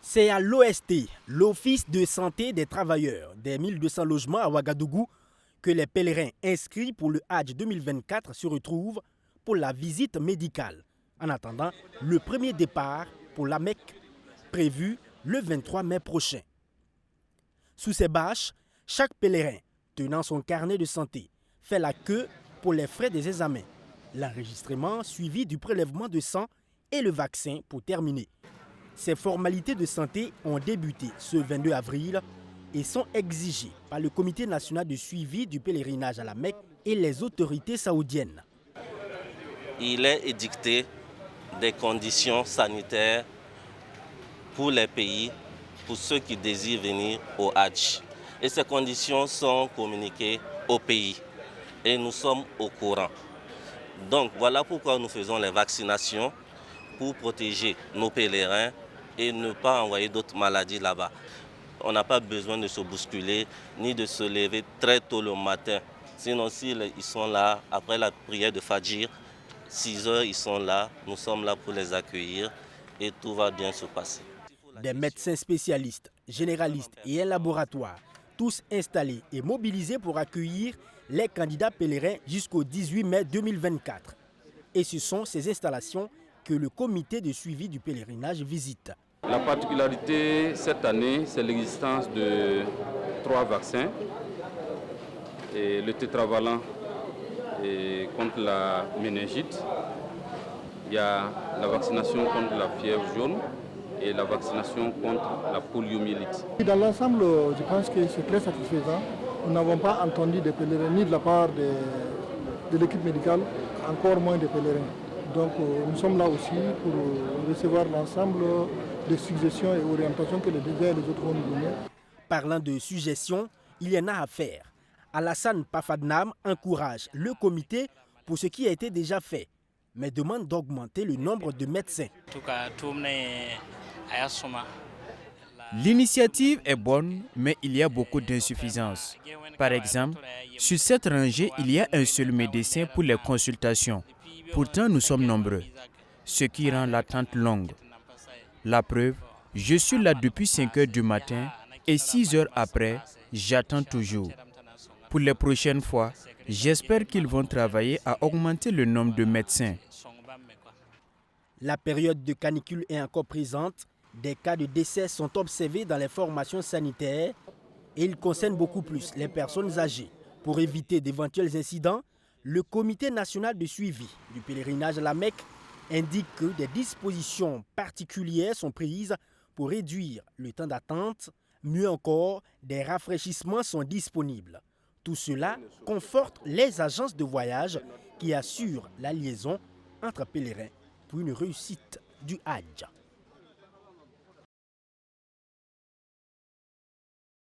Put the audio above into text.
C'est à l'OST, l'Office de santé des travailleurs des 1200 logements à Ouagadougou, que les pèlerins inscrits pour le Hadj 2024 se retrouvent pour la visite médicale, en attendant le premier départ pour la Mecque, prévu le 23 mai prochain. Sous ces bâches, chaque pèlerin, tenant son carnet de santé, fait la queue pour les frais des examens, l'enregistrement suivi du prélèvement de sang et le vaccin pour terminer. Ces formalités de santé ont débuté ce 22 avril et sont exigées par le Comité national de suivi du pèlerinage à la Mecque et les autorités saoudiennes. Il est édicté des conditions sanitaires pour les pays, pour ceux qui désirent venir au Hadj. Et ces conditions sont communiquées aux pays et nous sommes au courant. Donc voilà pourquoi nous faisons les vaccinations pour protéger nos pèlerins et ne pas envoyer d'autres maladies là-bas. On n'a pas besoin de se bousculer ni de se lever très tôt le matin. Sinon, s'ils sont là, après la prière de Fajr, 6 heures, ils sont là, nous sommes là pour les accueillir et tout va bien se passer. Des médecins spécialistes, généralistes et un laboratoire, tous installés et mobilisés pour accueillir les candidats pèlerins jusqu'au 18 mai 2024. Et ce sont ces installations que le comité de suivi du pèlerinage visite. La particularité cette année, c'est l'existence de 3 vaccins. Et le tétravalent contre la méningite, il y a la vaccination contre la fièvre jaune et la vaccination contre la poliomyélite. Dans l'ensemble, je pense que c'est très satisfaisant. Nous n'avons pas entendu des pèlerins ni de la part de l'équipe médicale, encore moins des pèlerins. Donc nous sommes là aussi pour recevoir l'ensemble des suggestions et orientations que les uns et les autres vont nous donner. Parlant de suggestions, il y en a à faire. Alassane Pafadnam encourage le comité pour ce qui a été déjà fait, mais demande d'augmenter le nombre de médecins. L'initiative est bonne, mais il y a beaucoup d'insuffisances. Par exemple, sur cette rangée, il y a un seul médecin pour les consultations. Pourtant, nous sommes nombreux, ce qui rend l'attente longue. La preuve, je suis là depuis 5 heures du matin et 6 heures après, j'attends toujours. Pour les prochaines fois, j'espère qu'ils vont travailler à augmenter le nombre de médecins. La période de canicule est encore présente. Des cas de décès sont observés dans les formations sanitaires et ils concernent beaucoup plus les personnes âgées. Pour éviter d'éventuels incidents, le Comité national de suivi du pèlerinage à la Mecque indique que des dispositions particulières sont prises pour réduire le temps d'attente. Mieux encore, des rafraîchissements sont disponibles. Tout cela conforte les agences de voyage qui assurent la liaison entre pèlerins pour une réussite du Hadj.